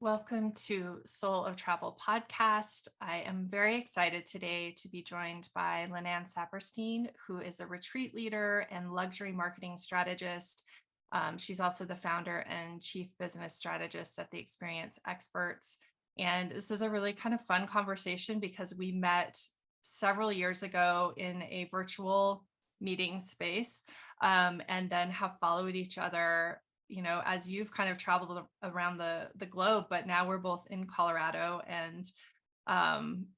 Welcome to Soul of Travel podcast. I am very excited today to be joined by Lynan Saperstein, who is a retreat leader and luxury marketing strategist. She's also the founder and chief business strategist at the Experience Experts. And this is a really kind of fun conversation because we met several years ago in a virtual meeting space, and then have followed each other, as you've kind of traveled around the globe, but now we're both in Colorado, and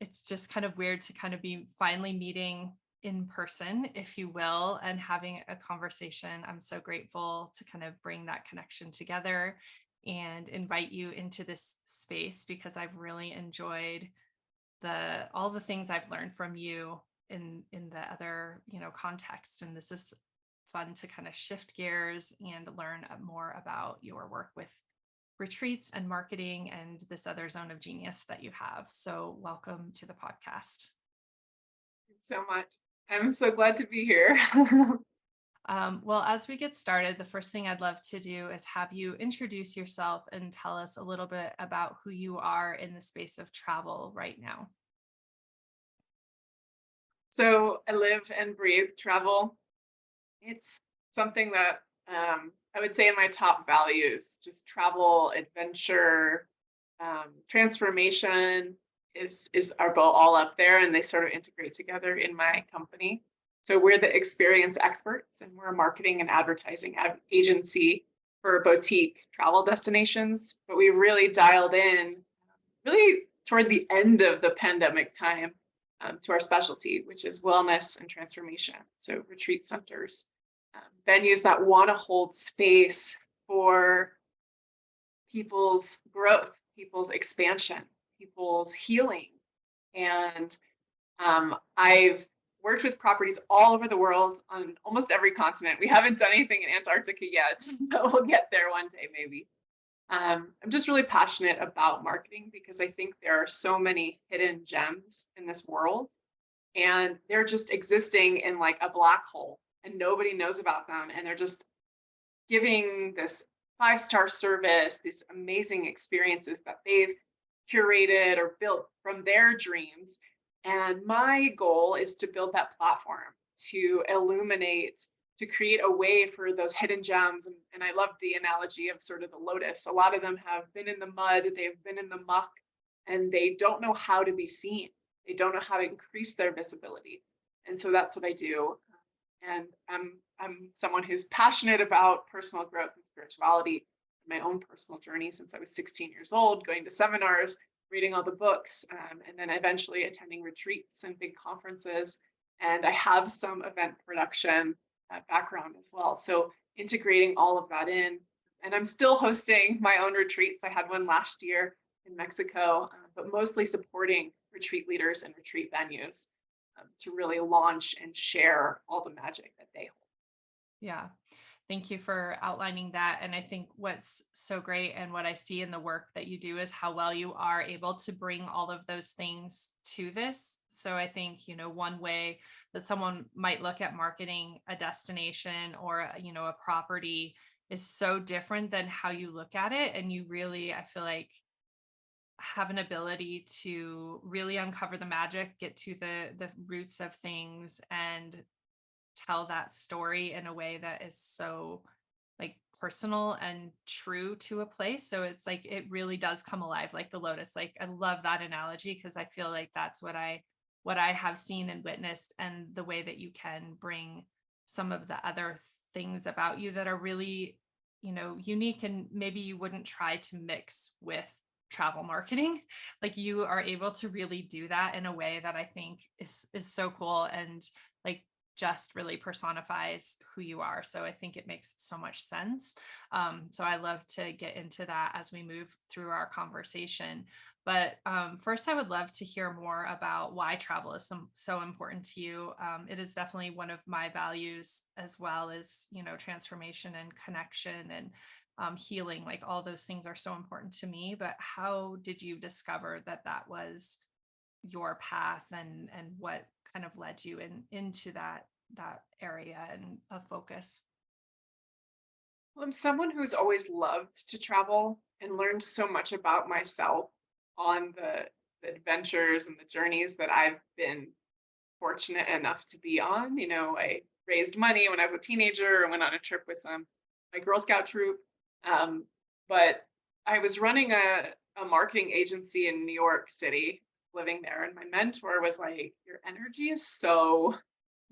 it's just kind of weird to kind of be finally meeting in person, if you will, and having a conversation. I'm so grateful to kind of bring that connection together and invite you into this space because I've really enjoyed all the things I've learned from you in the other, context. And this is fun to kind of shift gears and learn more about your work with retreats and marketing and this other zone of genius that you have. So welcome to the podcast. Thanks so much. I'm so glad to be here. Well, as we get started, the first thing I'd love to do is have you introduce yourself and tell us a little bit about who you are in the space of travel right now. So I live and breathe travel. It's something that I would say in my top values, just travel, adventure, transformation is are both all up there, and they sort of integrate together in my company. So we're the Experience Experts, and we're a marketing and advertising agency for boutique travel destinations. But we really dialed in really toward the end of the pandemic time to our specialty, which is wellness and transformation. So retreat centers, venues that want to hold space for people's growth, people's expansion, people's healing. And I've worked with properties all over the world on almost every continent. We haven't done anything in Antarctica yet, but we'll get there one day maybe. I'm just really passionate about marketing because I think there are so many hidden gems in this world, and they're just existing in like a black hole and nobody knows about them. And they're just giving this 5-star service, these amazing experiences that they've curated or built from their dreams. And my goal is to build that platform to illuminate, to create a way for those hidden gems. And I love the analogy of sort of the lotus. A lot of them have been in the mud, they've been in the muck, and they don't know how to be seen. They don't know how to increase their visibility. And so that's what I do. And I'm someone who's passionate about personal growth and spirituality, my own personal journey since I was 16 years old, going to seminars, reading all the books, and then eventually attending retreats and big conferences. And I have some event production background as well. So integrating all of that in, and I'm still hosting my own retreats. I had one last year in Mexico, but mostly supporting retreat leaders and retreat venues to really launch and share all the magic that they hold. Yeah. Thank you for outlining that. And I think what's so great and what I see in the work that you do is how well you are able to bring all of those things to this. So I think, one way that someone might look at marketing a destination or, a property is so different than how you look at it. And you really, I feel like, have an ability to really uncover the magic, get to the roots of things, and tell that story in a way that is so like personal and true to a place. So it's like it really does come alive, like the lotus. Like I love that analogy because I feel like that's what I have seen and witnessed, and the way that you can bring some of the other things about you that are really, unique, and maybe you wouldn't try to mix with travel marketing. Like you are able to really do that in a way that I think is so cool, and like just really personifies who you are. So I think it makes so much sense. So I love to get into that as we move through our conversation. But first, I would love to hear more about why travel is so important to you. It is definitely one of my values, as well as, transformation and connection and healing. Like all those things are so important to me. But how did you discover that was your path, and what kind of led you into that area and a focus? Well, I'm someone who's always loved to travel. and learned so much about myself on the adventures and the journeys that I've been fortunate enough to be on. You know, I raised money when I was a teenager and went on a trip with my Girl Scout troop. Um, but I was running a marketing agency in New York City, living there, and my mentor was like, "Your energy is so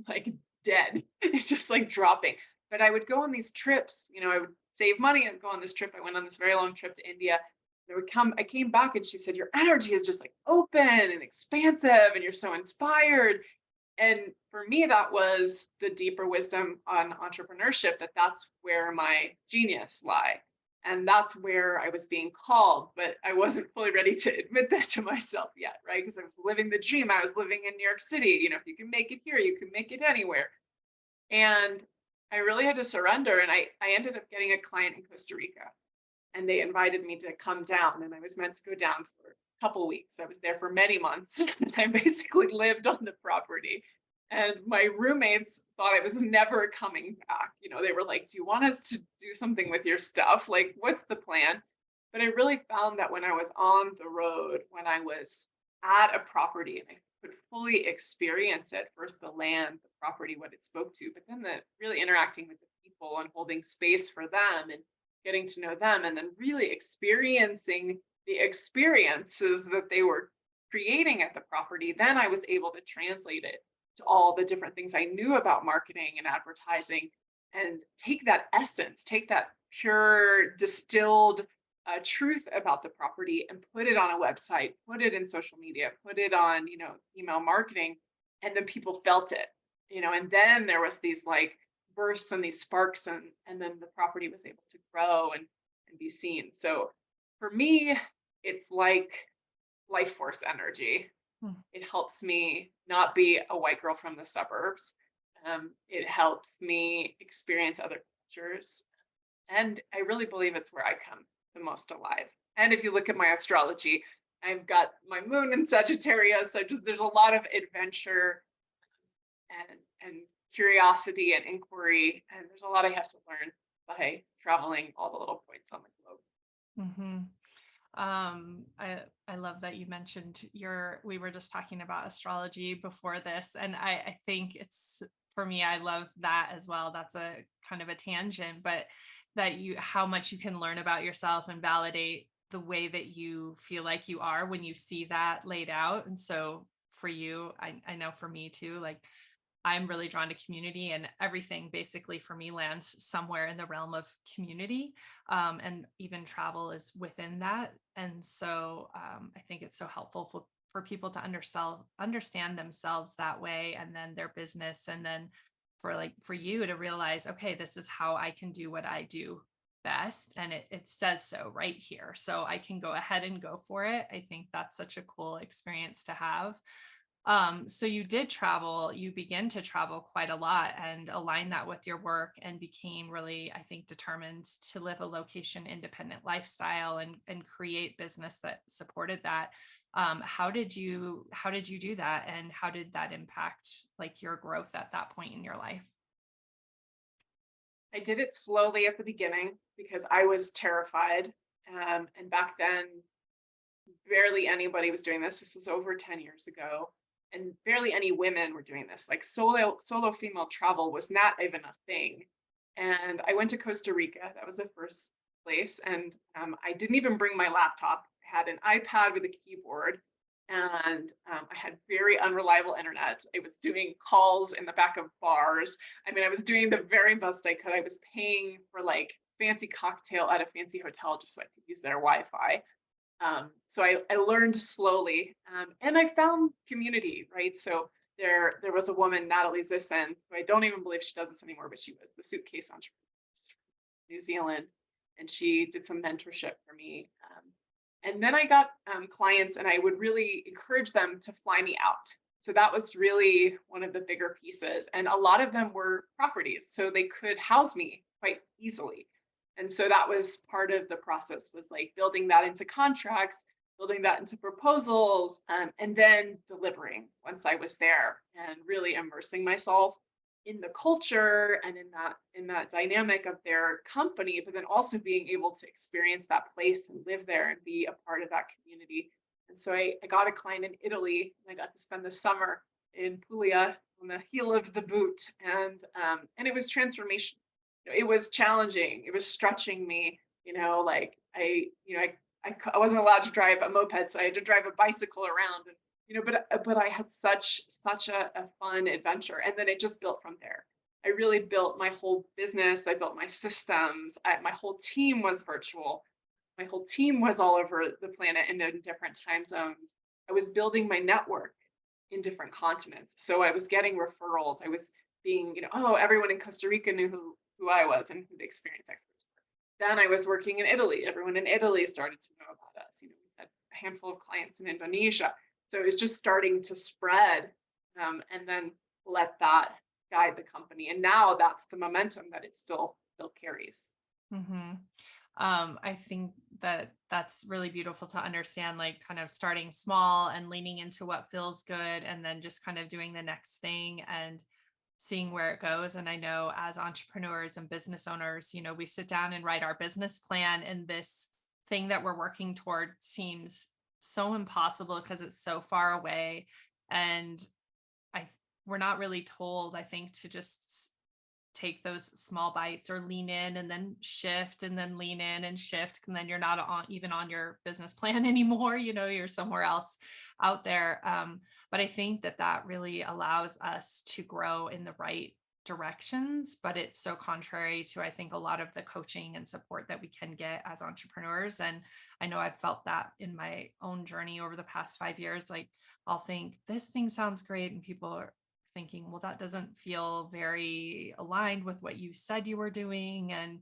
like dead. It's just like dropping." But I would go on these trips, you know, I would save money and go on this trip. I went on this very long trip to India. I came back and she said, "Your energy is just like open and expansive and you're so inspired." And for me, that was the deeper wisdom on entrepreneurship, that's where my genius lie. And that's where I was being called, but I wasn't fully ready to admit that to myself yet, right? Because I was living the dream. I was living in New York City. You know, if you can make it here, you can make it anywhere. And I really had to surrender. And I ended up getting a client in Costa Rica, and they invited me to come down, and I was meant to go down for a couple weeks. I was there for many months. I basically lived on the property, and my roommates thought I was never coming back. You know, they were like, "Do you want us to do something with your stuff? Like, what's the plan?" But I really found that when I was on the road, when I was at a property and I could fully experience it, first the land, the property, what it spoke to, but then the really interacting with the people and holding space for them and getting to know them, and then really experiencing the experiences that they were creating at the property, then I was able to translate it to all the different things I knew about marketing and advertising, and take that essence, take that pure distilled truth about the property and put it on a website, put it in social media, put it on, you know, email marketing, and then people felt it, you know, and then there was these like bursts and these sparks, and then the property was able to grow and be seen. So for me, it's like life force energy. Hmm. It helps me not be a white girl from the suburbs. It helps me experience other cultures. And I really believe it's where I come the most alive. And if you look at my astrology, I've got my moon in Sagittarius. So just there's a lot of adventure and curiosity and inquiry. And there's a lot I have to learn by traveling all the little points on the globe. Mm-hmm. I love that you mentioned we were just talking about astrology before this, and I think it's, for me, I love that as well. That's a kind of a tangent, but how much you can learn about yourself and validate the way that you feel like you are when you see that laid out. And so for you, I know for me too, like I'm really drawn to community, and everything basically for me lands somewhere in the realm of community. And even travel is within that. And so I think it's so helpful for people to understand themselves that way, and then their business. And then for you to realize, okay, this is how I can do what I do best. And it says so right here. So I can go ahead and go for it. I think that's such a cool experience to have. So you began to travel quite a lot and align that with your work, and became really, I think, determined to live a location independent lifestyle and create business that supported that. How did you do that? And how did that impact like your growth at that point in your life? I did it slowly at the beginning because I was terrified. And back then, barely anybody was doing this. This was over 10 years ago. And barely any women were doing this. Like solo female travel was not even a thing. And I went to Costa Rica. That was the first place. And I didn't even bring my laptop. I had an iPad with a keyboard, and I had very unreliable internet. I was doing calls in the back of bars. I mean, I was doing the very best I could. I was paying for like fancy cocktail at a fancy hotel just so I could use their Wi-Fi. So I learned slowly, and I found community, right? So there was a woman, Natalie Zisson, who I don't even believe she does this anymore, but she was the suitcase entrepreneur from New Zealand, and she did some mentorship for me. And then I got clients, and I would really encourage them to fly me out. So that was really one of the bigger pieces. And a lot of them were properties, so they could house me quite easily. And so that was part of the process, was like building that into contracts, building that into proposals, and then delivering once I was there, and really immersing myself in the culture and in that dynamic of their company, but then also being able to experience that place and live there and be a part of that community. And so I got a client in Italy, and I got to spend the summer in Puglia on the heel of the boot, and it was transformational. It was challenging. It was stretching me. Like I wasn't allowed to drive a moped, so I had to drive a bicycle around, and but I had such a fun adventure, and then it just built from there. I really built my whole business. I built my systems. My whole team was virtual. My whole team was all over the planet and in different time zones. I was building my network in different continents. So I was getting referrals. I was being, oh, everyone in Costa Rica knew who I was and who the experience experts were. Then I was working in Italy. Everyone in Italy started to know about us. We had a handful of clients in Indonesia. So it was just starting to spread, and then let that guide the company. And now that's the momentum that it still carries. Mm-hmm. I think that that's really beautiful to understand, like kind of starting small and leaning into what feels good, and then just kind of doing the next thing and seeing where it goes. And I know as entrepreneurs and business owners, we sit down and write our business plan, and this thing that we're working toward seems so impossible because it's so far away. And we're not really told, I think, to just take those small bites or lean in and then shift and then lean in and shift. And then you're not even on your business plan anymore. You're somewhere else out there. But I think that really allows us to grow in the right directions, but it's so contrary to, I think, a lot of the coaching and support that we can get as entrepreneurs. And I know I've felt that in my own journey over the past 5 years. Like, I'll think this thing sounds great, and people are thinking, well, that doesn't feel very aligned with what you said you were doing. And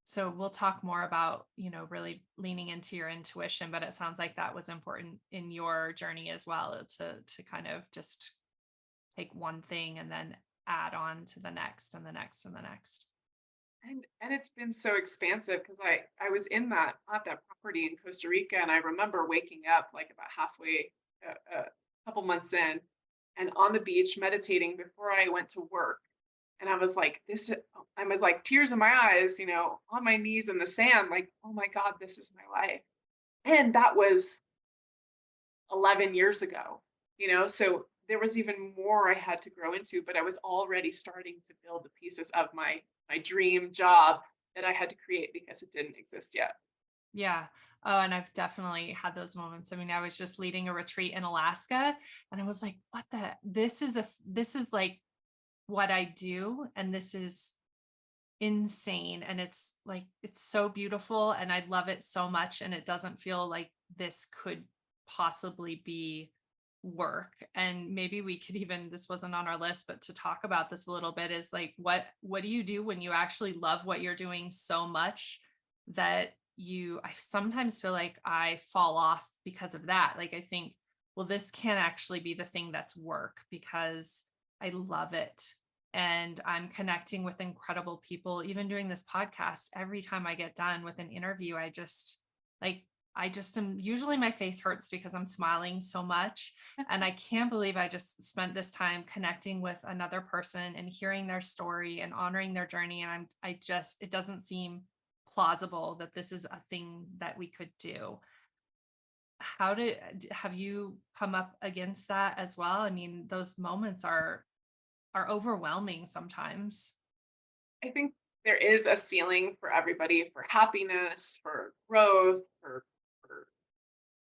so we'll talk more about, really leaning into your intuition, but it sounds like that was important in your journey as well, to kind of just take one thing and then add on to the next and the next and the next. And it's been so expansive because I was at that property in Costa Rica, and I remember waking up like about halfway, a couple months in, and on the beach meditating before I went to work. And I was like, tears in my eyes, on my knees in the sand, like, oh my God, this is my life. And that was 11 years ago, so there was even more I had to grow into, but I was already starting to build the pieces of my dream job that I had to create because it didn't exist yet. Yeah. Oh, and I've definitely had those moments. I mean, I was just leading a retreat in Alaska, and I was like, this is like what I do. And this is insane. And it's like, it's so beautiful, and I love it so much. And it doesn't feel like this could possibly be work. And maybe we could even, this wasn't on our list, but to talk about this a little bit, is like, what do you do when you actually love what you're doing so much that I sometimes feel like I fall off because of that. Like, I think, well, this can't actually be the thing that's work because I love it. And I'm connecting with incredible people. Even doing this podcast, every time I get done with an interview, I just am, usually my face hurts because I'm smiling so much. And I can't believe I just spent this time connecting with another person and hearing their story and honoring their journey. And it doesn't seem plausible that this is a thing that we could do. Have you come up against that as well? I mean, those moments are overwhelming sometimes. I think there is a ceiling for everybody, for happiness, for growth, for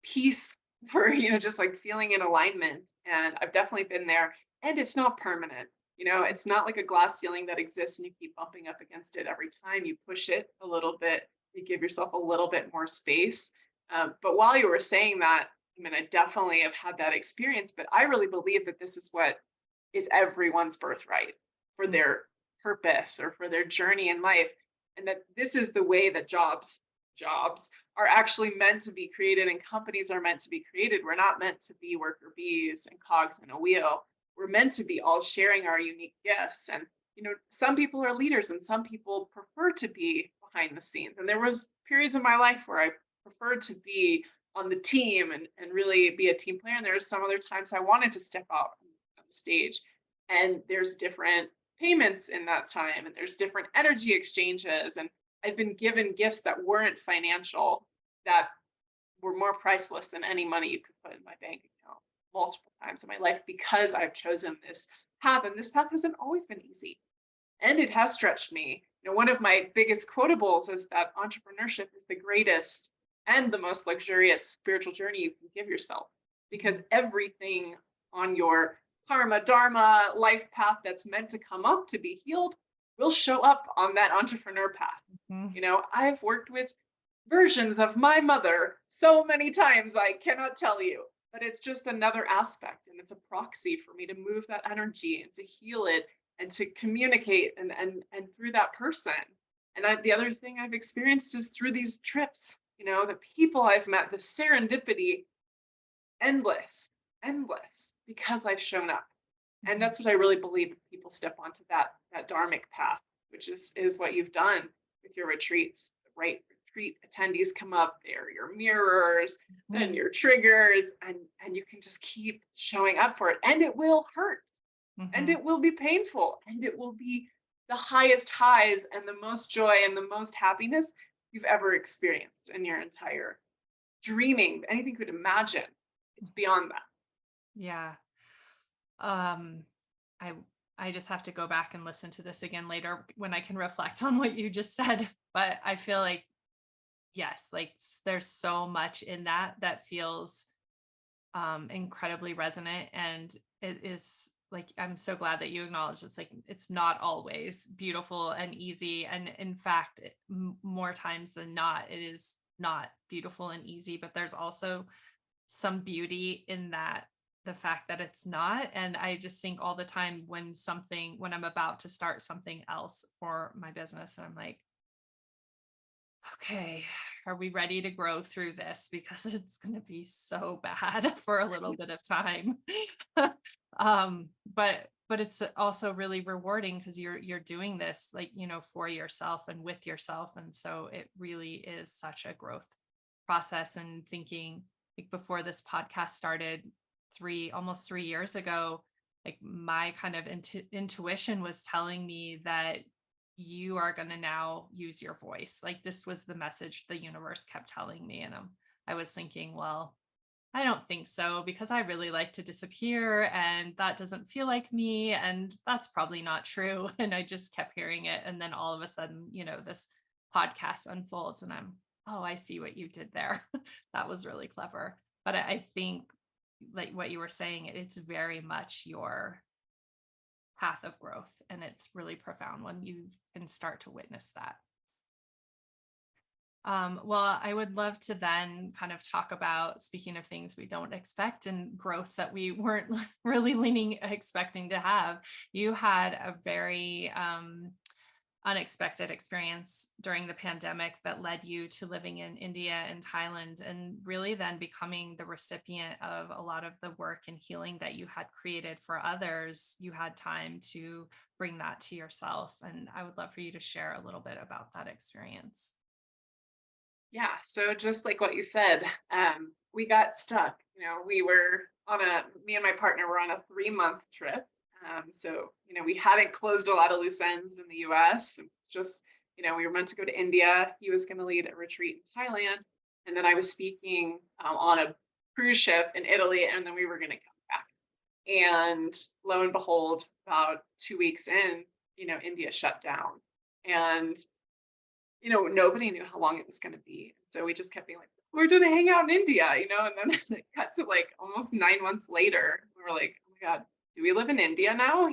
peace, for just like feeling in alignment. And I've definitely been there. And it's not permanent. It's not like a glass ceiling that exists and you keep bumping up against it every time. You push it a little bit, you give yourself a little bit more space. But while you were saying that, I mean, I definitely have had that experience, but I really believe that this is what is everyone's birthright for their purpose or for their journey in life. And that this is the way that jobs are actually meant to be created, and companies are meant to be created. We're not meant to be worker bees and cogs in a wheel. We're meant to be all sharing our unique gifts. And, some people are leaders and some people prefer to be behind the scenes. And there was periods in my life where I preferred to be on the team and really be a team player. And there were some other times I wanted to step out on the stage. And there's different payments in that time, and there's different energy exchanges. And I've been given gifts that weren't financial, that were more priceless than any money you could put in my bank account multiple times in my life, because I've chosen this path. And this path hasn't always been easy. And it has stretched me. One of my biggest quotables is that entrepreneurship is the greatest and the most luxurious spiritual journey you can give yourself, because everything on your karma, dharma, life path that's meant to come up to be healed will show up on that entrepreneur path. I've worked with versions of my mother so many times, I cannot tell you, but it's just another aspect, and it's a proxy for me to move that energy and to heal it and to communicate and through that person. And the other thing I've experienced is through these trips, the people I've met, the serendipity, endless, endless, because I've shown up. And that's what I really believe, if people step onto that dharmic path, which is what you've done with your retreats. The right retreat attendees come up, they're your mirrors and your triggers, and you can just keep showing up for it. And it will hurt. And it will be painful, and it will be the highest highs and the most joy and the most happiness you've ever experienced in your entire dreaming, anything you could imagine. It's beyond that. Yeah. I just have to go back and listen to this again later when I can reflect on what you just said. But I feel like, yes, like there's so much in that feels incredibly resonant. And it is like, I'm so glad that you acknowledge it's like, it's not always beautiful and easy. And in fact, more times than not, it is not beautiful and easy, but there's also some beauty in that, the fact that it's not. And I just think all the time when I'm about to start something else for my business, and I'm like, okay, are we ready to grow through this? Because it's going to be so bad for a little bit of time. But it's also really rewarding, because you're doing this, like, for yourself and with yourself. And so it really is such a growth process. And thinking, like, before this podcast started almost 3 years ago, like my kind of intuition was telling me that you are going to now use your voice. Like, this was the message the universe kept telling me. And I was thinking, well, I don't think so, because I really like to disappear, and that doesn't feel like me. And that's probably not true. And I just kept hearing it. And then all of a sudden, this podcast unfolds, and oh, I see what you did there. That was really clever. But I think, like what you were saying, it's very much your path of growth, and it's really profound when you can start to witness that. Well, I would love to then kind of talk about, speaking of things we don't expect and growth that we weren't really expecting to have. You had a very unexpected experience during the pandemic that led you to living in India and Thailand, and really then becoming the recipient of a lot of the work and healing that you had created for others. You had time to bring that to yourself. And I would love for you to share a little bit about that experience. Yeah, so just like what you said, we got stuck. Me and my partner were on a 3-month trip. So, we hadn't closed a lot of loose ends in the US. It's just, we were meant to go to India. He was going to lead a retreat in Thailand. And then I was speaking on a cruise ship in Italy, and then we were going to come back. And lo and behold, about 2 weeks in, India shut down. And nobody knew how long it was going to be. So we just kept being like, we're going to hang out in India, and then it got to like almost 9 months later. We were like, oh my God, do we live in India now?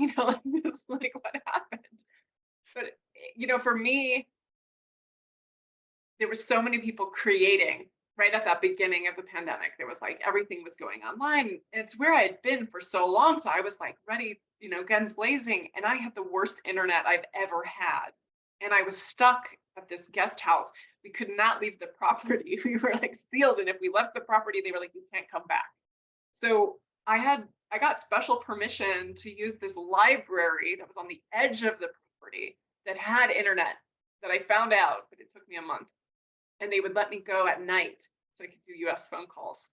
Just like what happened? But, for me, there were so many people creating right at that beginning of the pandemic. There was like, everything was going online. And it's where I had been for so long. So I was like ready, guns blazing. And I had the worst internet I've ever had. And I was stuck at this guest house. We could not leave the property. We were like sealed. And if we left the property, they were like, you can't come back. So I got special permission to use this library that was on the edge of the property that had internet, that I found out, but it took me a month. And they would let me go at night so I could do US phone calls.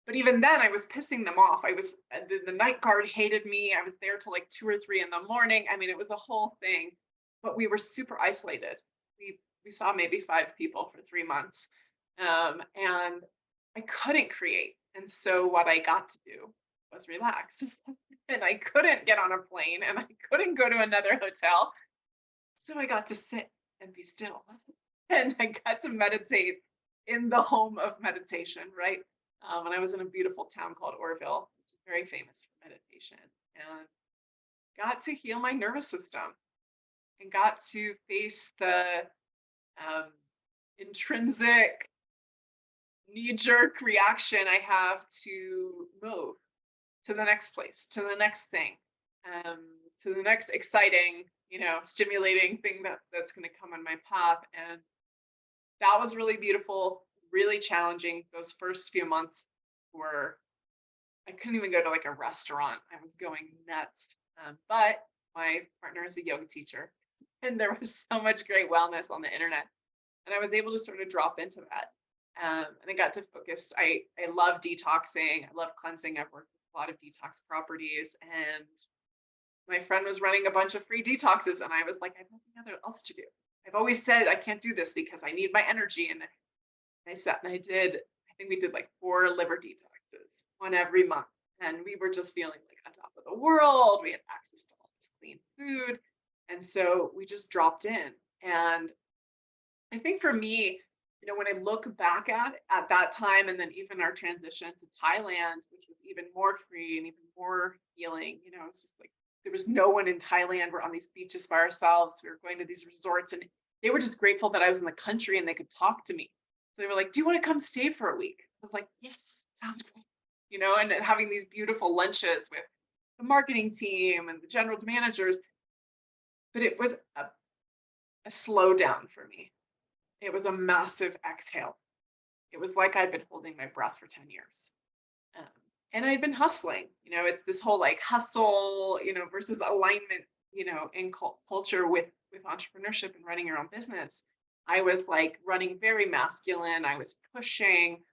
But even then I was pissing them off. The night guard hated me. I was there till like 2 or 3 in the morning. I mean, it was a whole thing, but we were super isolated. We saw maybe 5 people for 3 months. And I couldn't create. And so what I got to do was relax. And I couldn't get on a plane and I couldn't go to another hotel. So I got to sit and be still. And I got to meditate in the home of meditation, right? And I was in a beautiful town called Orville, which is very famous for meditation, and got to heal my nervous system and got to face the um, intrinsic knee-jerk reaction I have to move to the next place, to the next thing, um, to the next exciting, stimulating thing that's going to come on my path. And that was really beautiful, really challenging. Those first few months were, I couldn't even go to like a restaurant. I was going nuts. But my partner is a yoga teacher, and there was so much great wellness on the internet. And I was able to sort of drop into that. And I got to focus. I love detoxing. I love cleansing. I've worked with a lot of detox properties. And my friend was running a bunch of free detoxes. And I was like, I have nothing else to do. I've always said I can't do this because I need my energy. And I sat and I think we did like 4 liver detoxes, one every month. And we were just feeling like on top of the world. We had access to all this clean food. And so we just dropped in. And I think for me, when I look back at that time, and then even our transition to Thailand, which was even more free and even more healing, it's just like there was no one in Thailand. We're on these beaches by ourselves. We were going to these resorts, and they were just grateful that I was in the country and they could talk to me. So they were like, "Do you want to come stay for a week?" I was like, "Yes, sounds great." And having these beautiful lunches with the marketing team and the general managers. But it was a slowdown for me. It was a massive exhale. It was like I'd been holding my breath for 10 years. Um, and I'd been hustling. It's this whole like hustle, versus alignment, in culture with entrepreneurship and running your own business. I was like running very masculine. I was pushing,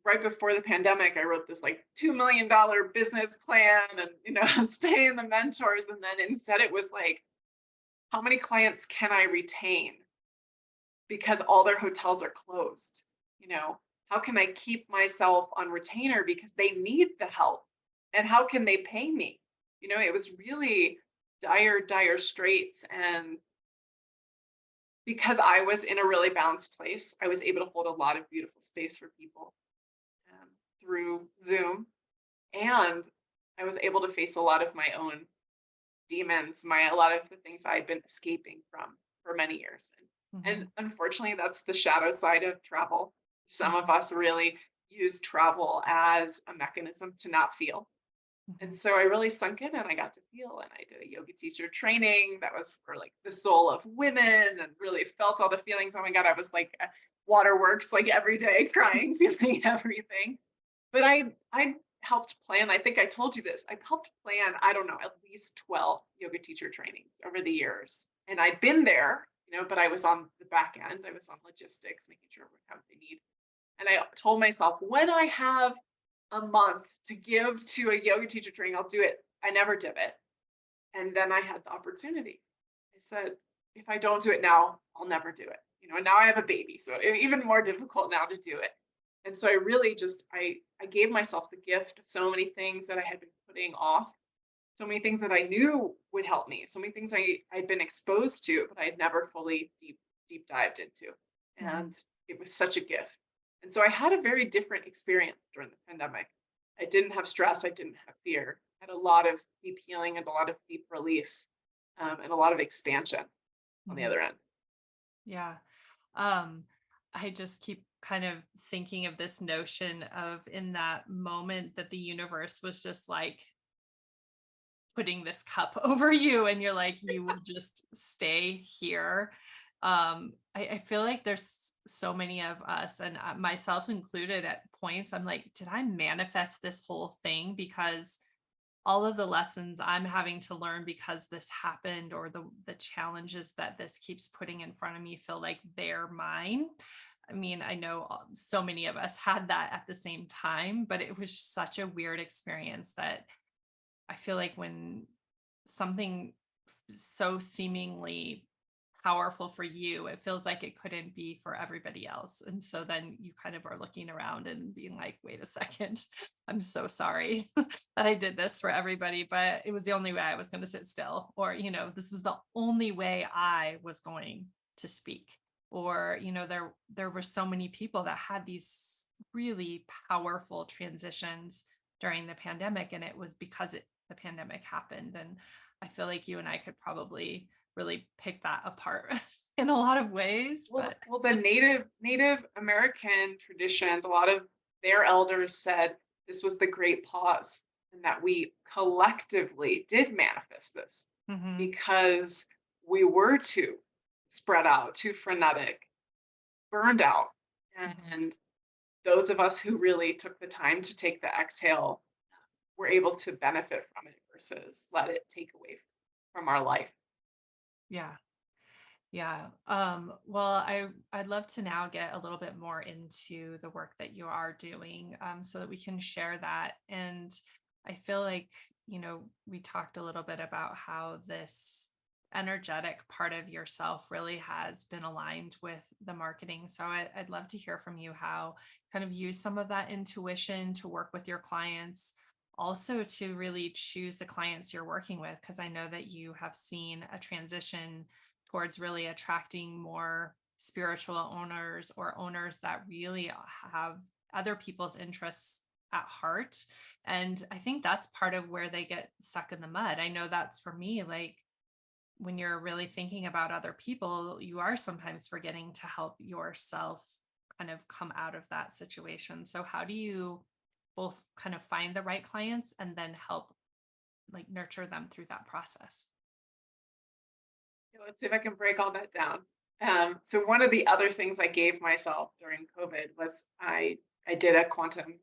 right before the pandemic, I wrote this like $2 million business plan, and, I was paying the mentors. And then instead it was like, how many clients can I retain? Because all their hotels are closed. How can I keep myself on retainer because they need the help? And how can they pay me? It was really dire straits. And because I was in a really balanced place, I was able to hold a lot of beautiful space for people through Zoom. And I was able to face a lot of my own demons, a lot of the things I'd been escaping from for many years. And unfortunately, that's the shadow side of travel. Some of us really use travel as a mechanism to not feel. And so I really sunk in and I got to feel, and I did a yoga teacher training that was for like the soul of women, and really felt all the feelings. Oh my God, I was like waterworks, like every day crying, feeling everything. But I helped plan, I think I told you this, I helped plan, I don't know, at least 12 yoga teacher trainings over the years. And I'd been there, but I was on the back end. I was on logistics, making sure we have what they need. And I told myself, when I have a month to give to a yoga teacher training, I'll do it. I never did it. And then I had the opportunity. I said, if I don't do it now, I'll never do it. And now I have a baby, so it's even more difficult now to do it. And so I really just, I gave myself the gift of so many things that I had been putting off, so many things that I knew would help me, so many things I'd been exposed to, but I'd never fully deep dived into. And it was such a gift. And so I had a very different experience during the pandemic. I didn't have stress. I didn't have fear. I had a lot of deep healing and a lot of deep release, and a lot of expansion on the other end. Yeah. I just keep kind of thinking of this notion of, in that moment, that the universe was just like putting this cup over you, and you're like, you will just stay here. I feel like there's so many of us, and myself included, at points I'm like, did I manifest this whole thing? Because all of the lessons I'm having to learn because this happened, or the challenges that this keeps putting in front of me, feel like they're mine. I mean, I know so many of us had that at the same time, but it was such a weird experience that I feel like when something so seemingly powerful for you, it feels like it couldn't be for everybody else. And so then you kind of are looking around and being like, wait a second, I'm so sorry that I did this for everybody, but it was the only way I was going to sit still. Or, this was the only way I was going to speak. Or, there were so many people that had these really powerful transitions during the pandemic. And it was because the pandemic happened. And I feel like you and I could probably really pick that apart in a lot of ways. Well, But well, the Native American traditions, a lot of their elders said this was the great pause, and that we collectively did manifest this mhm, because we were too spread out, too frenetic, burned out. mhm. And those of us who really took the time to take the exhale were able to benefit from it versus let it take away from our life. Yeah. Yeah. Well, I'd love to now get a little bit more into the work that you are doing, so that we can share that. And I feel like, we talked a little bit about how this energetic part of yourself really has been aligned with the marketing. So I'd love to hear from you how kind of use some of that intuition to work with your clients, also to really choose the clients you're working with, because I know that you have seen a transition towards really attracting more spiritual owners or owners that really have other people's interests at heart. And I think that's part of where they get stuck in the mud. I know that's for me, like when you're really thinking about other people, you are sometimes forgetting to help yourself kind of come out of that situation. So, how do you both kind of find the right clients and then help like nurture them through that process? Yeah, let's see if I can break all that down. So one of the other things I gave myself during COVID was I did a quantum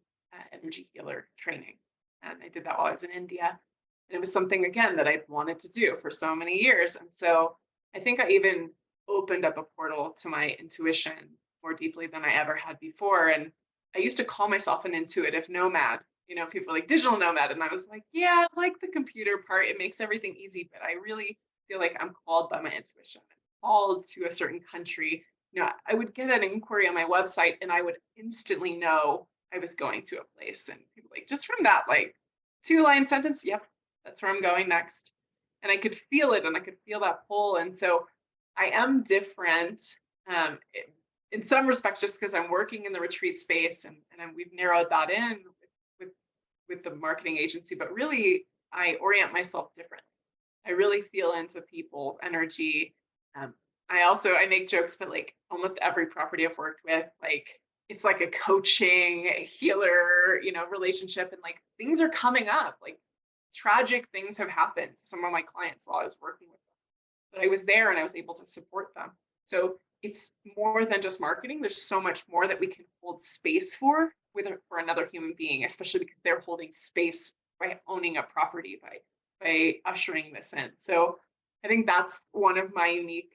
energy healer training, and I did that while I was in India. And it was something again that I wanted to do for so many years, and so I think I even opened up a portal to my intuition more deeply than I ever had before. And I used to call myself an intuitive nomad. People are like digital nomad, and I was like, yeah, I like the computer part. It makes everything easy, but I really feel like I'm called by my intuition. I'm called to a certain country. I would get an inquiry on my website and I would instantly know I was going to a place. And people like, just from that like 2-line sentence, yep, that's where I'm going next. And I could feel it and I could feel that pull. And so I am different in some respects, just because I'm working in the retreat space and we've narrowed that in with, with the marketing agency, but really I orient myself differently. I really feel into people's energy. Um, I make jokes, but like almost every property I've worked with, like it's like a coaching, a healer, relationship, and like things are coming up. Like tragic things have happened to some of my clients while I was working with them, but I was there and I was able to support them. So it's more than just marketing. There's so much more that we can hold space for another human being, especially because they're holding space by owning a property, by ushering this in. So I think that's one of my unique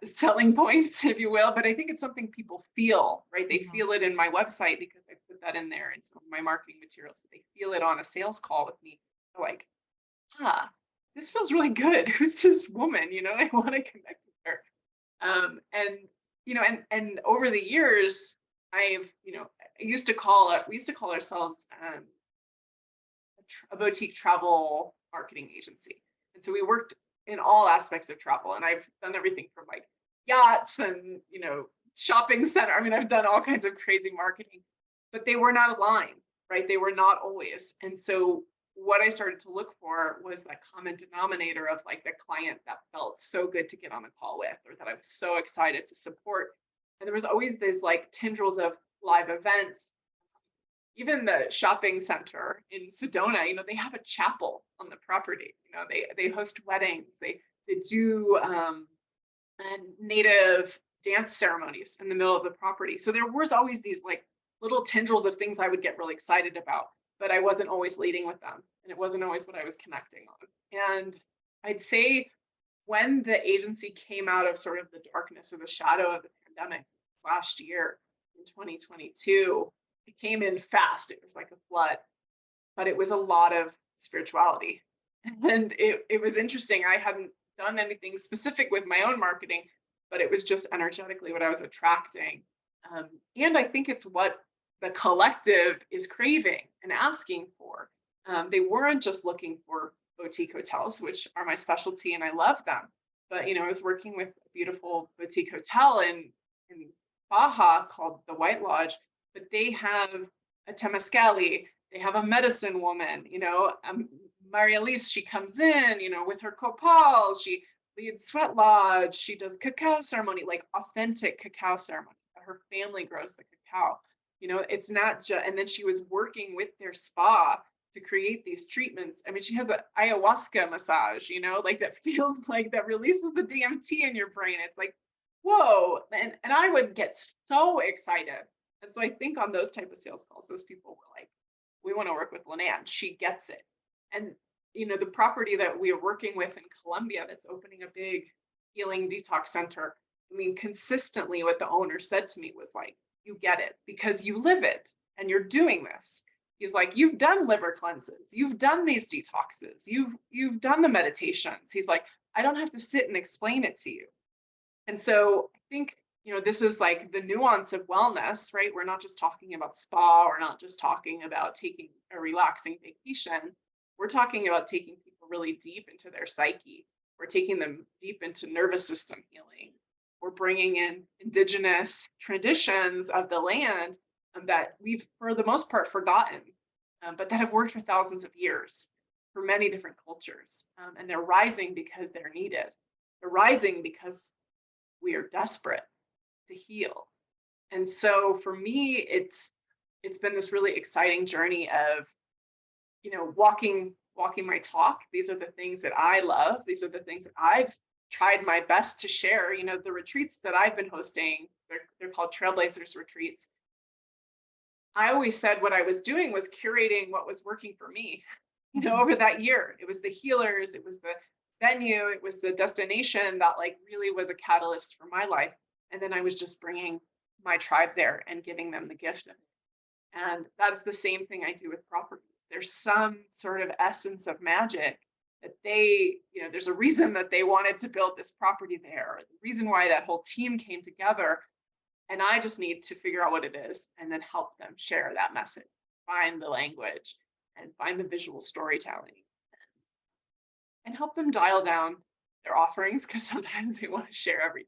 selling points, if you will. But I think it's something people feel, right? They Mhm. feel it in my website because I put that in there in some of my marketing materials, but they feel it on a sales call with me. They're like, this feels really good. Who's this woman? I want to connect with her. And and over the years, I used to call it. We used to call ourselves a boutique travel marketing agency, and so we worked in all aspects of travel. And I've done everything from like yachts and shopping center. I mean, I've done all kinds of crazy marketing, but they were not aligned, right? They were not always. And so what I started to look for was that common denominator of like the client that felt so good to get on a call with, or that I was so excited to support. And there was always these like tendrils of live events. Even the shopping center in Sedona, they have a chapel on the property. They host weddings. They do native dance ceremonies in the middle of the property. So there was always these like little tendrils of things I would get really excited about, but I wasn't always leading with them, and it wasn't always what I was connecting on. And I'd say when the agency came out of sort of the darkness or the shadow of the pandemic, last year in 2022. It came in fast. It was like a flood, but it was a lot of spirituality. And it was interesting. I hadn't done anything specific with my own marketing, but it was just energetically what I was attracting. And I think it's what the collective is craving and asking for. They weren't just looking for boutique hotels, which are my specialty and I love them. But I was working with a beautiful boutique hotel in Baja called the White Lodge, but they have a temescali, they have a medicine woman, Maria Elise, she comes in, with her copal, she leads sweat lodge, she does cacao ceremony, like authentic cacao ceremony. Her family grows the cacao. It's not just, and then she was working with their spa to create these treatments. I mean, she has an ayahuasca massage, like that feels like that releases the DMT in your brain. It's like, whoa. And I would get so excited. And so I think on those type of sales calls, those people were like, we want to work with Lynan. She gets it. And, the property that we are working with in Colombia that's opening a big healing detox center, I mean, consistently what the owner said to me was like, you get it because you live it and you're doing this. He's like, you've done liver cleanses, you've done these detoxes, you've done the meditations. He's like, I don't have to sit and explain it to you. And so I think, this is like the nuance of wellness, right? We're not just talking about spa, we're not just talking about taking a relaxing vacation. We're talking about taking people really deep into their psyche. We're taking them deep into nervous system healing. We're bringing in indigenous traditions of the land that we've, for the most part, forgotten, but that have worked for thousands of years for many different cultures. And they're rising because they're needed. They're rising because we are desperate to heal. And so for me, it's been this really exciting journey of, walking my talk. These are the things that I love. These are the things that I've tried my best to share. The retreats that I've been hosting, they're called Trailblazers retreats. I always said what I was doing was curating what was working for me, over that year. It was the healers, it was the venue, it was the destination that like really was a catalyst for my life. And then I was just bringing my tribe there and giving them the gift of it. And that's the same thing I do with properties. There's some sort of essence of magic that they, there's a reason that they wanted to build this property there, the reason why that whole team came together. And I just need to figure out what it is and then help them share that message, find the language and find the visual storytelling and help them dial down their offerings because sometimes they want to share everything.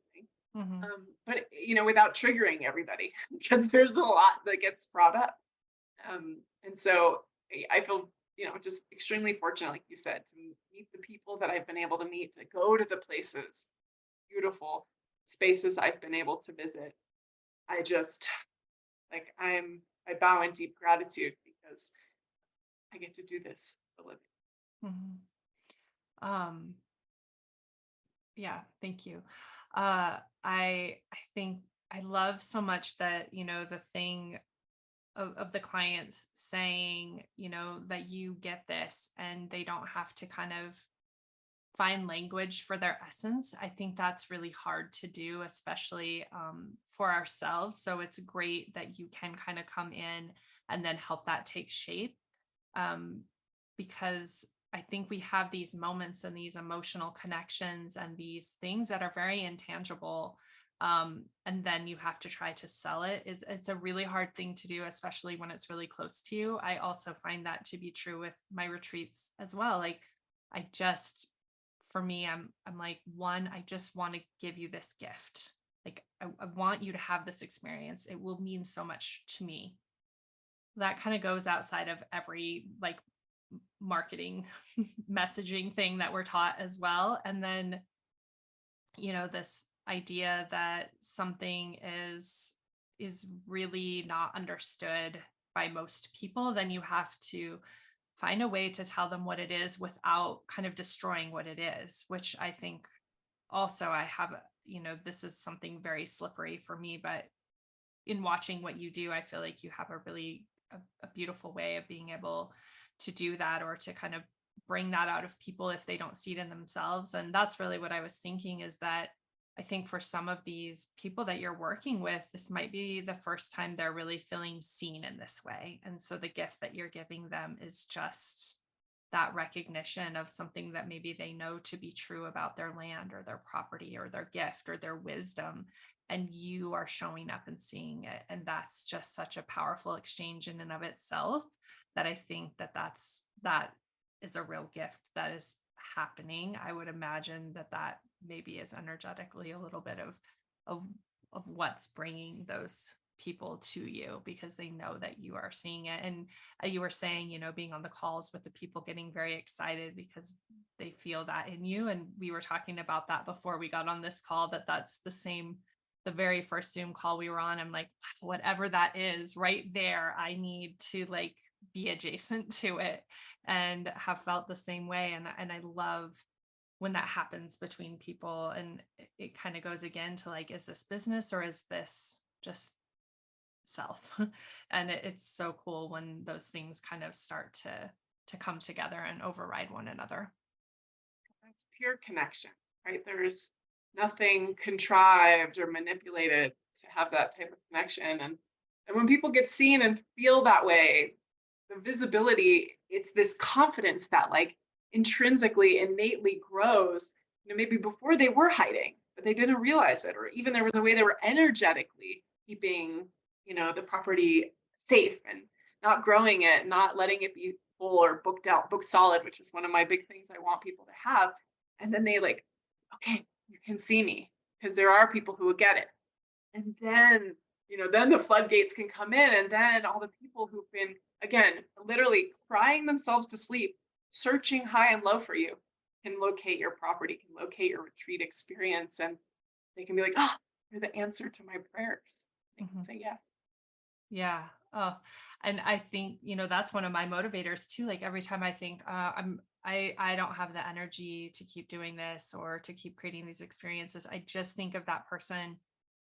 Mm-hmm. But, without triggering everybody because there's a lot that gets brought up. And so I feel, just extremely fortunate, like you said, to meet the people that I've been able to meet, to go to the places, beautiful spaces I've been able to visit. I just I bow in deep gratitude because I get to do this for a living. Mm-hmm. Yeah, thank you. I think I love so much that, the thing of the clients saying, that you get this and they don't have to kind of find language for their essence. I think that's really hard to do, especially for ourselves. So it's great that you can kind of come in and then help that take shape. Because I think we have these moments and these emotional connections and these things that are very intangible. And then you have to try to sell it. It's a really hard thing to do, especially when it's really close to you. I also find that to be true with my retreats as well. Like for me, I'm like, one, I just want to give you this gift. Like, I want you to have this experience. It will mean so much to me. That kind of goes outside of every like marketing messaging thing that we're taught as well. And then, this idea that something is really not understood by most people, then you have to find a way to tell them what it is without kind of destroying what it is, which I think also I have, this is something very slippery for me, but in watching what you do, I feel like you have a beautiful way of being able to do that, or to kind of bring that out of people if they don't see it in themselves. And that's really what I was thinking, is that I think for some of these people that you're working with, this might be the first time they're really feeling seen in this way. And so the gift that you're giving them is just that recognition of something that maybe they know to be true about their land or their property or their gift or their wisdom. And you are showing up and seeing it. And that's just such a powerful exchange in and of itself, that I think that is a real gift that is happening. I would imagine that maybe is energetically a little bit of of what's bringing those people to you, because they know that you are seeing it. And you were saying, being on the calls with the people getting very excited because they feel that in you. And we were talking about that before we got on this call, that's the same. The very first Zoom call we were on, I'm like, whatever that is right there, I need to like be adjacent to it, and have felt the same way. And I love when that happens between people. And it kind of goes again to like, is this business or is this just self? And it's so cool when those things kind of start to come together and override one another. That's pure connection, right? There's nothing contrived or manipulated to have that type of connection. And when people get seen and feel that way, the visibility, it's this confidence that like intrinsically, innately grows. Maybe before they were hiding, but they didn't realize it, or even there was a way they were energetically keeping, the property safe and not growing it, not letting it be full or booked out, booked solid, which is one of my big things I want people to have. And then they like, okay, you can see me, because there are people who will get it. And then, then the floodgates can come in, and then all the people who've been, again, literally crying themselves to sleep, searching high and low for you, can locate your property, can locate your retreat experience, and they can be like, oh, you're the answer to my prayers. They can Mhm. say, yeah. Yeah. Oh, and I think, that's one of my motivators too. Like every time I think I don't have the energy to keep doing this or to keep creating these experiences, I just think of that person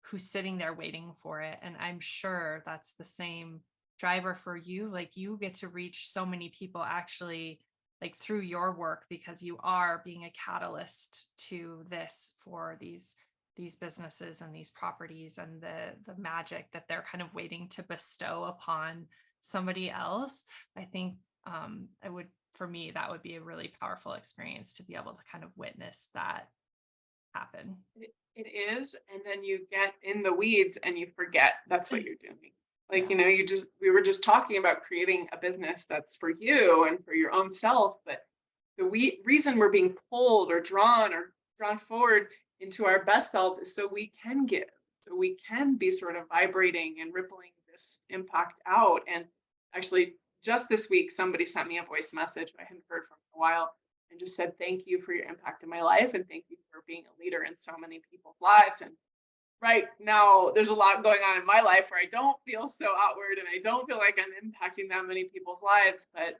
who's sitting there waiting for it. And I'm sure that's the same driver for you. Like you get to reach so many people actually, like through your work, because you are being a catalyst to this for these businesses and these properties, and the magic that they're kind of waiting to bestow upon somebody else. I think it would, for me, that would be a really powerful experience to be able to kind of witness that happen. It is. And then you get in the weeds and you forget that's what you're doing. Like, Yeah. we were just talking about creating a business that's for you and for your own self. But the reason we're being pulled or drawn forward into our best selves is so we can give, so we can be sort of vibrating and rippling this impact out. And actually, just this week, somebody sent me a voice message I hadn't heard from in a while, and just said, thank you for your impact in my life. And thank you for being a leader in so many people's lives. And right now, there's a lot going on in my life where I don't feel so outward and I don't feel like I'm impacting that many people's lives. But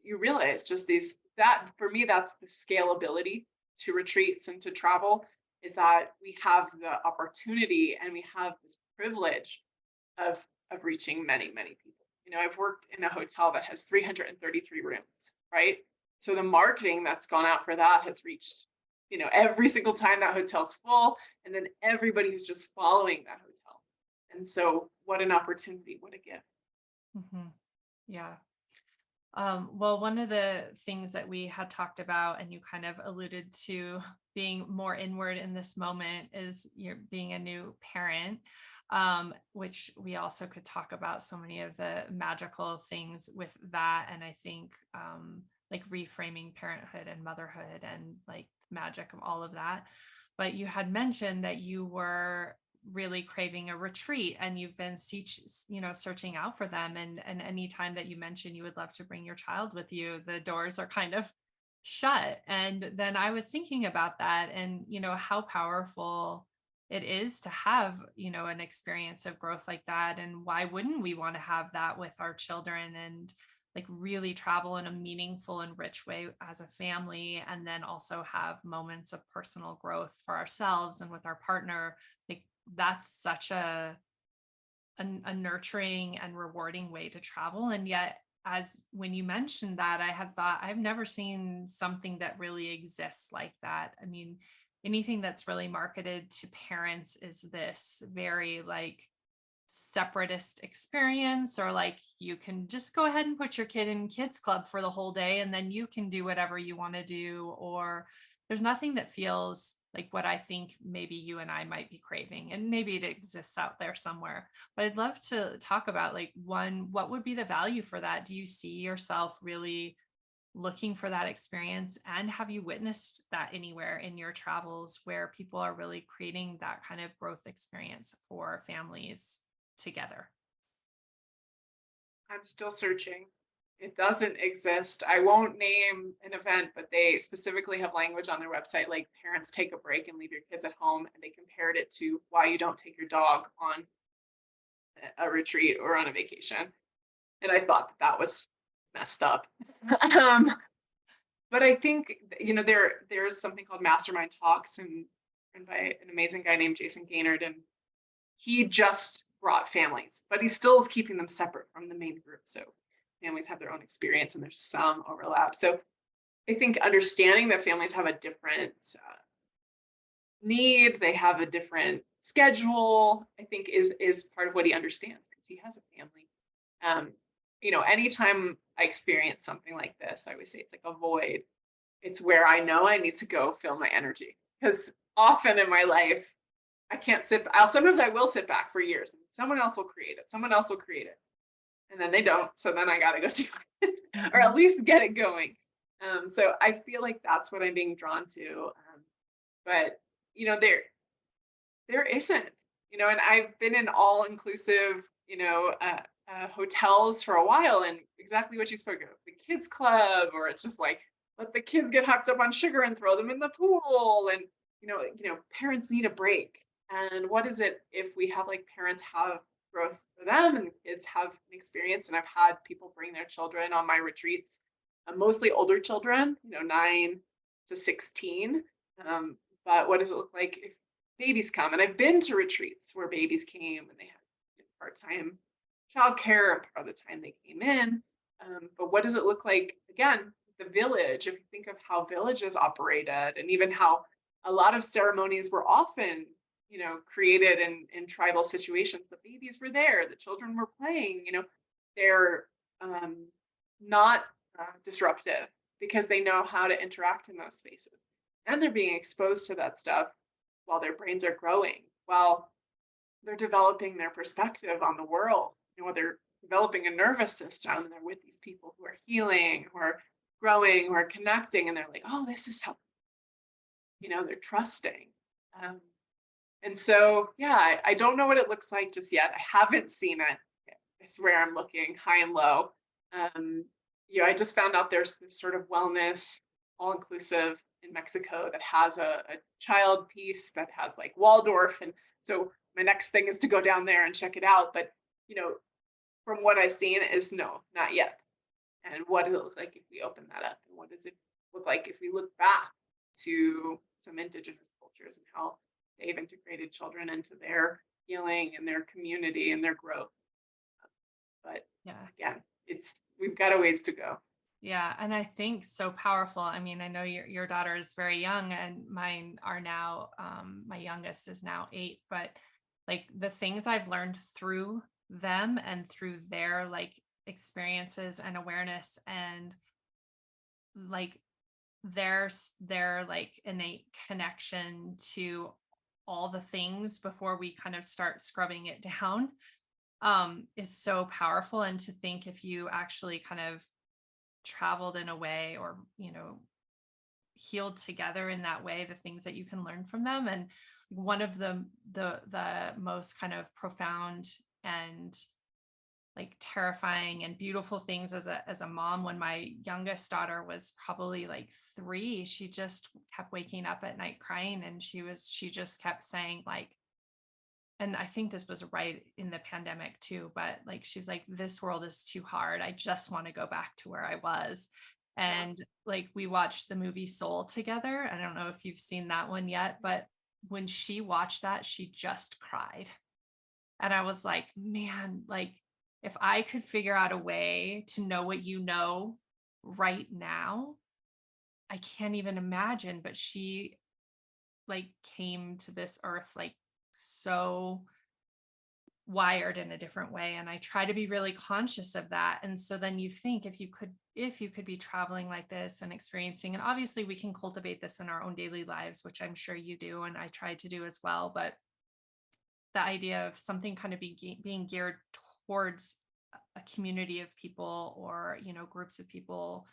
you realize just that for me, that's the scalability to retreats and to travel, is that we have the opportunity and we have this privilege of reaching many, many people. I've worked in a hotel that has 333 rooms, right? So the marketing that's gone out for that has reached, every single time that hotel's full, and then everybody who's just following that hotel. And so what an opportunity, what a gift. Hmm. Yeah. Well, one of the things that we had talked about, and you kind of alluded to being more inward in this moment, is you're being a new parent, which we also could talk about so many of the magical things with that. And I think like reframing parenthood and motherhood and like magic of all of that. But you had mentioned that you were really craving a retreat, and you've been searching out for them, and any time that you mention you would love to bring your child with you, the doors are kind of shut. And then I was thinking about that, and how powerful it is to have an experience of growth like that, and why wouldn't we want to have that with our children, and like really travel in a meaningful and rich way as a family, and then also have moments of personal growth for ourselves and with our partner. Like that's such a nurturing and rewarding way to travel. And yet, as when you mentioned that, I had thought I've never seen something that really exists like that. I mean, anything that's really marketed to parents is this very like separatist experience, or like you can just go ahead and put your kid in kids club for the whole day and then you can do whatever you want to do, or there's nothing that feels like what I think maybe you and I might be craving, and maybe it exists out there somewhere. But I'd love to talk about, like, one, what would be the value for that? Do you see yourself really looking for that experience, and have you witnessed that anywhere in your travels where people are really creating that kind of growth experience for families together? I'm still searching. It doesn't exist. I won't name an event, but they specifically have language on their website like parents take a break and leave your kids at home, and they compared it to why you don't take your dog on a retreat or on a vacation. And I thought that that was messed up. um, but I think there's something called Mastermind Talks, and by an amazing guy named Jason Gaynard, and he just brought families, but he still is keeping them separate from the main group. So families have their own experience and there's some overlap. So I think understanding that families have a different need, they have a different schedule, I think is part of what he understands because he has a family. Anytime I experience something like this, I always say it's like a void. It's where I know I need to go fill my energy, because often in my life I can't sit. Sometimes I will sit back for years and someone else will create it. Someone else will create it. And then they don't. So then I got to go do it or at least get it going. So I feel like that's what I'm being drawn to. But, there isn't, and I've been in all inclusive, hotels for a while, and exactly what you spoke of, the kids club, or it's just like, let the kids get hooked up on sugar and throw them in the pool. And, parents need a break. And what is it if we have like parents have growth for them and kids have an experience? And I've had people bring their children on my retreats, mostly older children, 9 to 16. But what does it look like if babies come? And I've been to retreats where babies came and they had part-time childcare and part of the time they came in. But what does it look like, again, the village? If you think of how villages operated, and even how a lot of ceremonies were often created in tribal situations. The babies were there, the children were playing, they're not disruptive because they know how to interact in those spaces. And they're being exposed to that stuff while their brains are growing, while they're developing their perspective on the world, while they're developing a nervous system, and they're with these people who are healing, who are growing, who are connecting, and they're like, oh, this is how, they're trusting. And so, yeah, I don't know what it looks like just yet. I haven't seen it. I swear I'm looking high and low. I just found out there's this sort of wellness, all-inclusive in Mexico that has a child piece that has like Waldorf. And so my next thing is to go down there and check it out. But, from what I've seen is no, not yet. And what does it look like if we open that up? And what does it look like if we look back to some indigenous cultures and how they've integrated children into their healing and their community and their growth? But Yeah. again, we've got a ways to go. Yeah. And I think so powerful. I mean, I know your daughter is very young, and mine are now, my youngest is now 8, but like the things I've learned through them and through their like experiences and awareness, and like their like innate connection to all the things before we kind of start scrubbing it down, is so powerful. And to think if you actually kind of traveled in a way, or healed together in that way, the things that you can learn from them. And one of the most kind of profound and like terrifying and beautiful things as a mom, when my youngest daughter was probably like 3, she just kept waking up at night crying, and she just kept saying like, and I think this was right in the pandemic too, but like, she's like, this world is too hard. I just want to go back to where I was. And like, we watched the movie Soul together. I don't know if you've seen that one yet, but when she watched that, she just cried. And I was like, man, like, if I could figure out a way to know what you know right now, I can't even imagine. But she like came to this earth like so wired in a different way, and I try to be really conscious of that. And so then you think, if you could be traveling like this and experiencing, and obviously we can cultivate this in our own daily lives, which I'm sure you do and I try to do as well, but the idea of something kind of being geared towards a community of people, or groups of people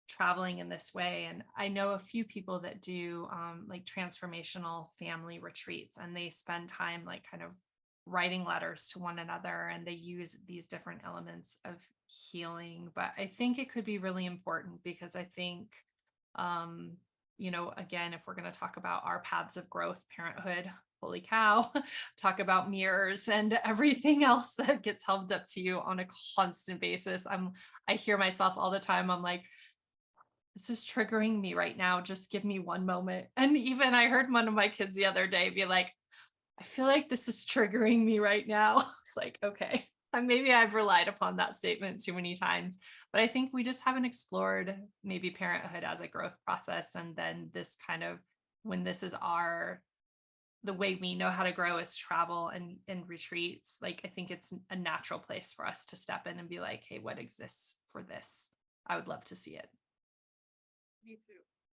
traveling in this way. And I know a few people that do like transformational family retreats, and they spend time like kind of writing letters to one another, and they use these different elements of healing. But I think it could be really important, because I think again, if we're going to talk about our paths of growth, parenthood, holy cow, talk about mirrors and everything else that gets held up to you on a constant basis. I hear myself all the time. I'm like, this is triggering me right now. Just give me one moment. And even I heard one of my kids the other day be like, I feel like this is triggering me right now. It's like, okay, maybe I've relied upon that statement too many times, but I think we just haven't explored maybe parenthood as a growth process. And then this kind of, when this is the way we know how to grow is travel and retreats, like I think it's a natural place for us to step in and be like, hey, what exists for this? I would love to see it. Me too.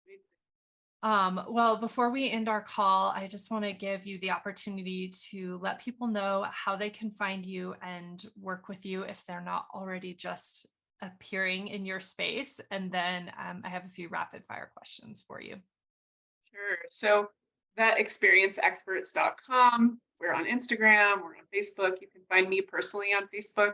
Me too. Well, before we end our call, I just want to give you the opportunity to let people know how they can find you and work with you if they're not already just appearing in your space. And then I have a few rapid fire questions for you. Sure. So that experienceexperts.com. We're on Instagram, we're on Facebook. You can find me personally on Facebook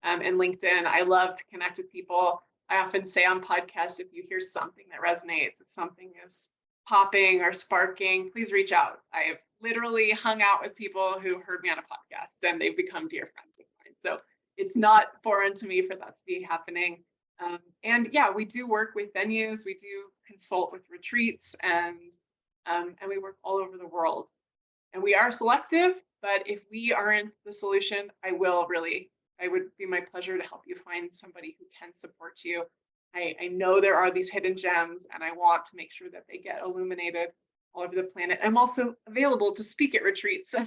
and LinkedIn. I love to connect with people. I often say on podcasts, if you hear something that resonates, if something is popping or sparking, please reach out. I have literally hung out with people who heard me on a podcast and they've become dear friends of mine. So it's not foreign to me for that to be happening. And yeah, we do work with venues. We do consult with retreats, and we work all over the world. And we are selective, but if we aren't the solution, it would be my pleasure to help you find somebody who can support you. I know there are these hidden gems, and I want to make sure that they get illuminated all over the planet. I'm also available to speak at retreats. So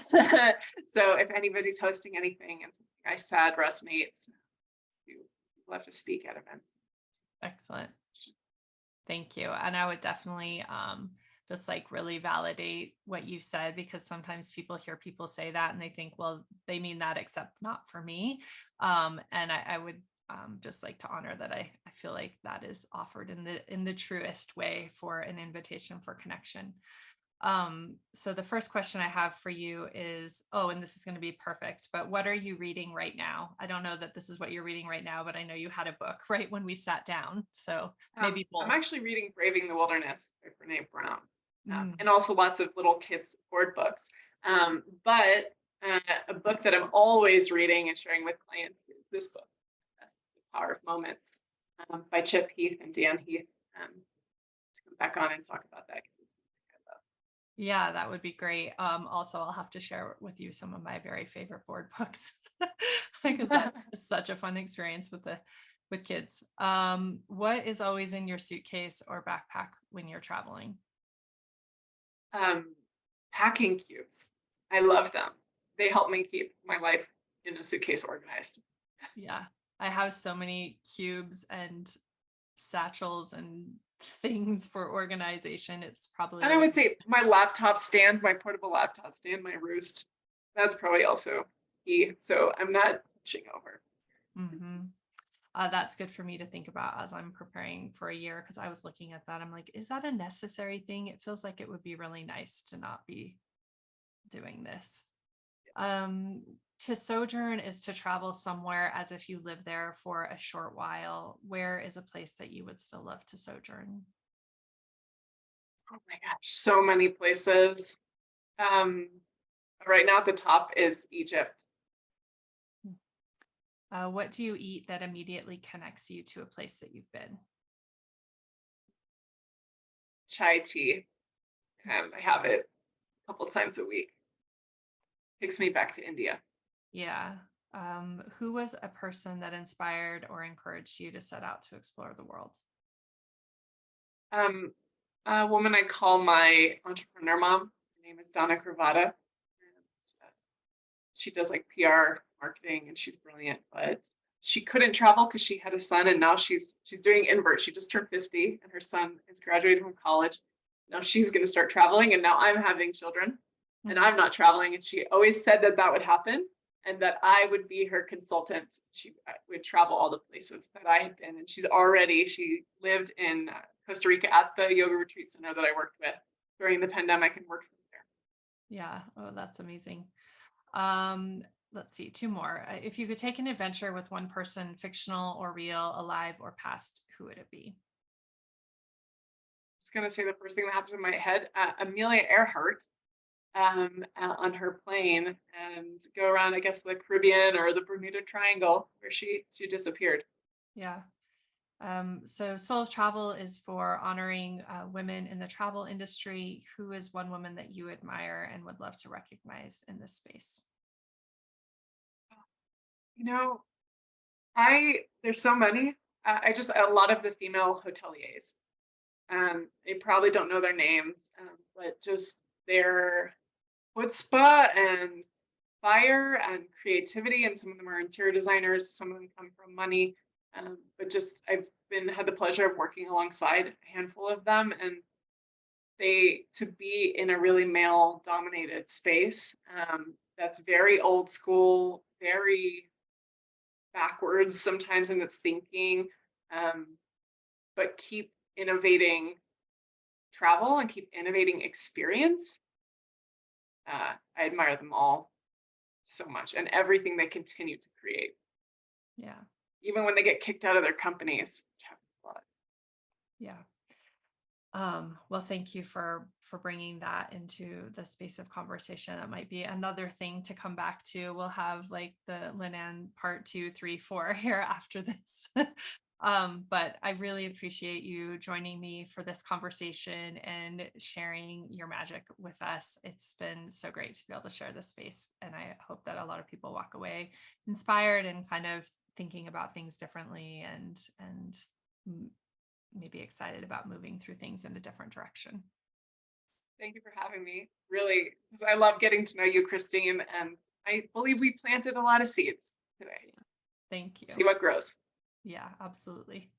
if anybody's hosting anything and something I said resonates, you love to speak at events. Excellent. Thank you. And I would definitely just like really validate what you said, because sometimes people hear people say that and they think, well, they mean that, except not for me. And I would just like to honor that. I feel like that is offered in the truest way for an invitation for connection. So the first question I have for you is, and this is going to be perfect, but what are you reading right now? I don't know that this is what you're reading right now, but I know you had a book right when we sat down. So maybe both. I'm actually reading Braving the Wilderness by Brene Brown, and also lots of little kids' board books. But a book that I'm always reading and sharing with clients is this book, The Power of Moments, by Chip Heath and Dan Heath, to come back on and talk about that. Yeah, that would be great. Also, I'll have to share with you some of my very favorite board books because that is such a fun experience with kids. What is always in your suitcase or backpack when you're traveling? Packing cubes. I love them. They help me keep my life in a suitcase organized. Yeah, I have so many cubes and satchels and things for organization. It's probably, and I would say my laptop stand, my portable laptop stand, my roost, that's probably also key. So I'm not pushing over. Mm-hmm. That's good for me to think about as I'm preparing for a year, because I was looking at that. I'm like, is that a necessary thing? It feels like it would be really nice to not be doing this. To sojourn is to travel somewhere as if you live there for a short while. Where is a place that you would still love to sojourn? Oh my gosh, so many places. Right now at the top is Egypt. What do you eat that immediately connects you to a place that you've been? Chai tea. I have it a couple times a week. Takes me back to India. Yeah. Who was a person that inspired or encouraged you to set out to explore the world? a woman I call my entrepreneur mom. Her name is Donna Cravata. And she does like PR marketing and she's brilliant, but she couldn't travel because she had a son and now she's doing invert. She just turned 50 and her son is graduating from college. Now she's going to start traveling and now I'm having children and I'm not traveling. And she always said that that would happen and that I would be her consultant. She would travel all the places that I had been. And she lived in Costa Rica at the yoga retreat center that I worked with during the pandemic and worked from there. Yeah. Oh, that's amazing. Um, let's see, two more. If you could take an adventure with one person, fictional or real, alive or past, who would it be? Just going to say the first thing that happens in my head, Amelia Earhart on her plane and go around, I guess, the Caribbean or the Bermuda Triangle where she disappeared. Yeah. So Soul of Travel is for honoring women in the travel industry. Who is one woman that you admire and would love to recognize in this space? You know, there's so many. I just a lot of the female hoteliers. They probably don't know their names, but just their chutzpah and fire and creativity. And some of them are interior designers. Some of them come from money. But just I've had the pleasure of working alongside a handful of them, and to be in a really male dominated space that's very old school, very backwards sometimes in its thinking, but keep innovating travel and keep innovating experience. I admire them all so much and everything they continue to create. Yeah. Even when they get kicked out of their companies, which happens a lot. Yeah. Well, thank you for bringing that into the space of conversation. That might be another thing to come back to. We'll have like the Lynan part 2, 3, 4 here after this. But I really appreciate you joining me for this conversation and sharing your magic with us. It's been so great to be able to share this space, and I hope that a lot of people walk away inspired and kind of thinking about things differently and maybe excited about moving through things in a different direction. Thank you for having me. Really, because I love getting to know you, Christine, and I believe we planted a lot of seeds today. Thank you. See what grows. Yeah, absolutely.